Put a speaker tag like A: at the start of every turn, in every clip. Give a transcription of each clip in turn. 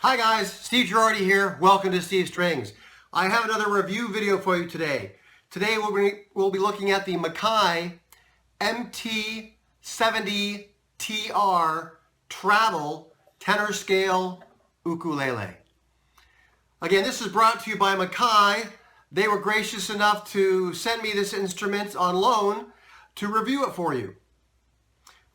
A: Hi guys, Steve Girardi here. Welcome to Steve Strings. I have another review video for you today. Today we'll be looking at the Makai MT-70TR travel tenor scale ukulele. Again, this is brought to you by Makai. They were gracious enough to send me this instrument on loan to review it for you.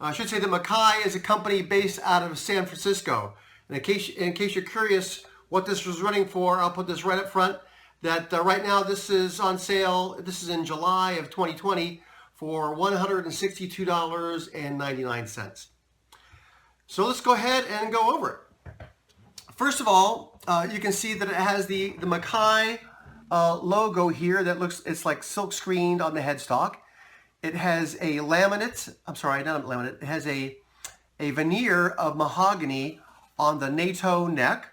A: I should say that Makai is a company based out of San Francisco. And in case you're curious what this was running for, I'll put this right up front, that right now this is on sale. This is in July of 2020 for $162.99. So let's go ahead and go over it. First of all, you can see that it has the Makai logo here that looks, it's like silk screened on the headstock. It has a laminate, I'm sorry, not a laminate, it has a veneer of mahogany on the nato neck.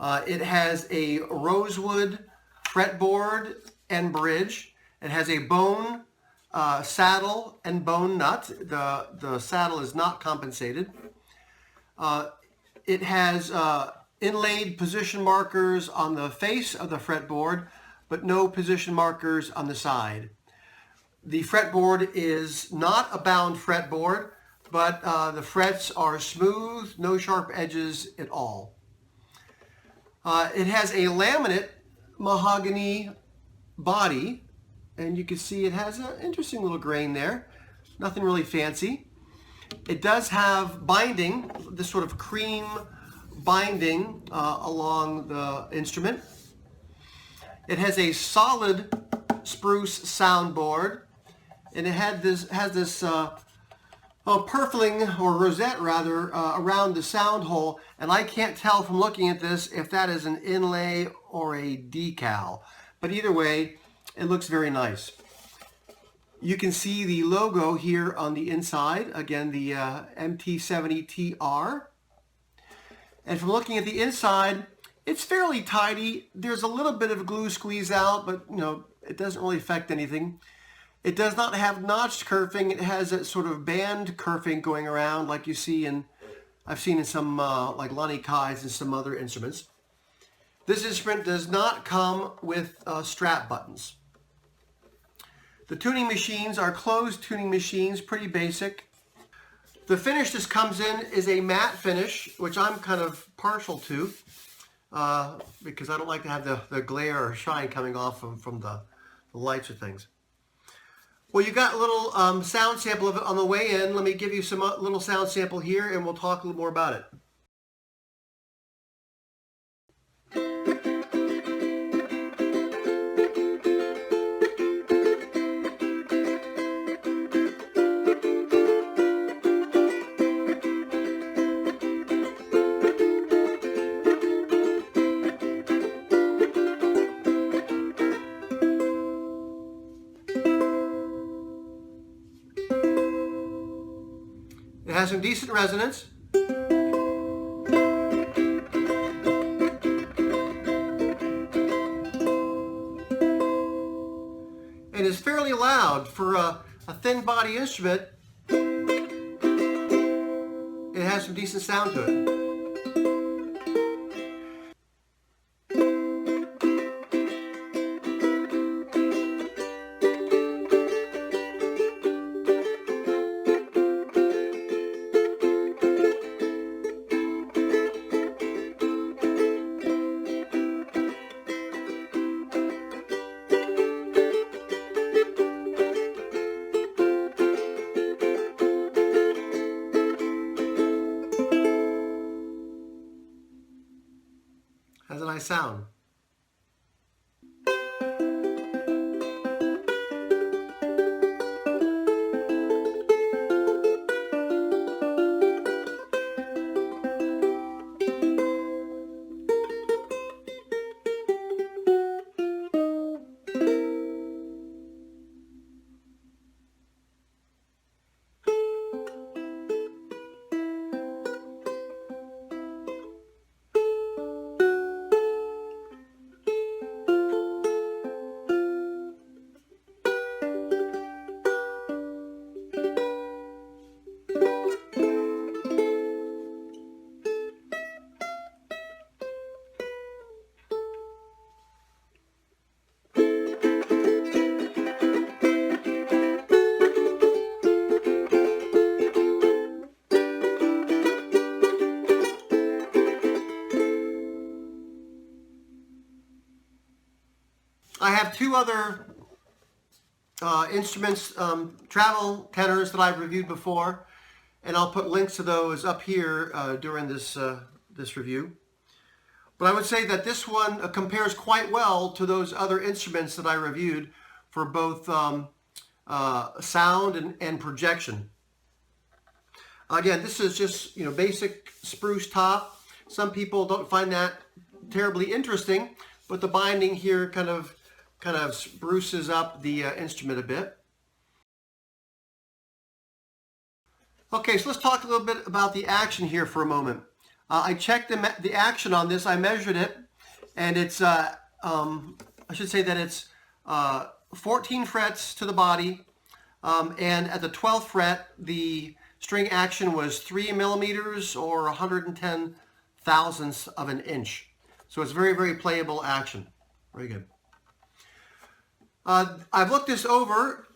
A: It has a rosewood fretboard and bridge. It has a bone saddle and bone nut. The saddle is not compensated. It has inlaid position markers on the face of the fretboard, but no position markers on the side. The fretboard is not a bound fretboard, but the frets are smooth, no sharp edges at all. It has a laminate mahogany body, and you can see it has an interesting little grain there. Nothing really fancy. It does have binding, this sort of cream binding along the instrument. It has a solid spruce soundboard, and it has this purfling, or rosette rather, around the sound hole, and I can't tell from looking at this if that is an inlay or a decal, but either way it looks very nice. You can see the logo here on the inside, again the MT-70TR, and from looking at the inside it's fairly tidy. There's a little bit of glue squeeze out, but you know, it doesn't really affect anything. It does not have notched kerfing. It has that sort of band kerfing going around like you see in, I've seen in some like Lonnie Kai's and some other instruments. This instrument does not come with strap buttons. The tuning machines are closed tuning machines, pretty basic. The finish this comes in is a matte finish, which I'm kind of partial to because I don't like to have the glare or shine coming off from the lights or things. Well, you got a little sound sample of it on the way in. Let me give you some little sound sample here and we'll talk a little more about it. It has some decent resonance. And is fairly loud for a thin body instrument. It has some decent sound to it. Has a nice sound. have two other instruments, travel tenors that I've reviewed before, and I'll put links to those up here during this review. But I would say that this one compares quite well to those other instruments that I reviewed for both sound and projection. Again, this is just, you know, basic spruce top. Some people don't find that terribly interesting, but the binding here kind of spruces up the instrument a bit. Okay, so let's talk a little bit about the action here for a moment. I checked the action on this. I measured it, and it's I should say that it's 14 frets to the body, and at the 12th fret the string action was 3 millimeters or 110 thousandths of an inch. So it's very, very playable action. Very good. I've looked this over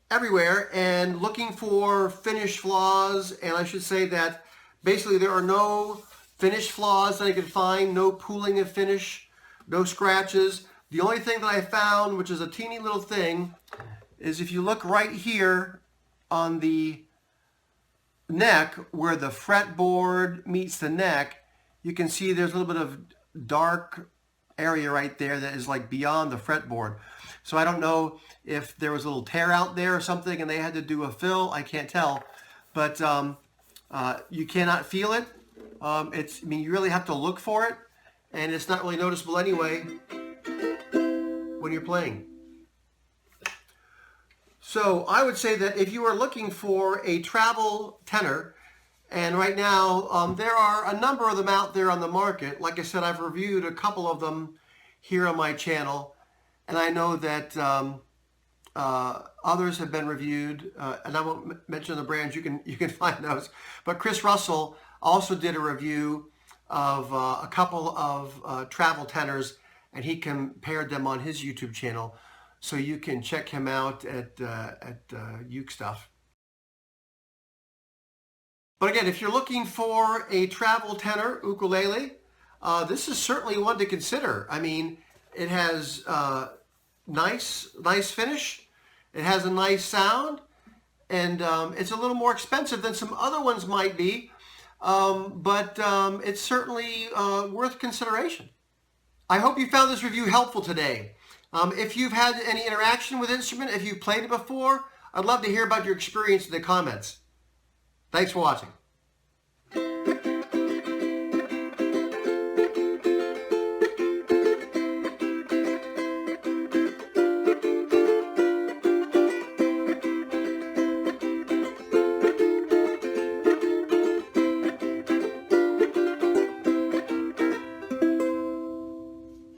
A: everywhere and looking for finish flaws, and I should say that basically there are no finish flaws that I could find, no pooling of finish, no scratches. The only thing that I found, which is a teeny little thing, is if you look right here on the neck where the fretboard meets the neck, you can see there's a little bit of dark area right there that is like beyond the fretboard. So I don't know if there was a little tear out there or something and they had to do a fill. I can't tell, but you cannot feel it. I mean, you really have to look for it, and it's not really noticeable anyway when you're playing. So I would say that if you are looking for a travel tenor, and right now there are a number of them out there on the market. Like I said, I've reviewed a couple of them here on my channel, and I know that others have been reviewed, and I won't mention the brands. You can find those. But Chris Russell also did a review of a couple of travel tenors, and he compared them on his YouTube channel. So you can check him out at Uke Stuff. But again, if you're looking for a travel tenor ukulele, this is certainly one to consider. I mean, it has nice finish. It has a nice sound, and it's a little more expensive than some other ones might be, but it's certainly worth consideration. I hope you found this review helpful today. If you've had any interaction with the instrument, if you've played it before, I'd love to hear about your experience in the comments. Thanks for watching.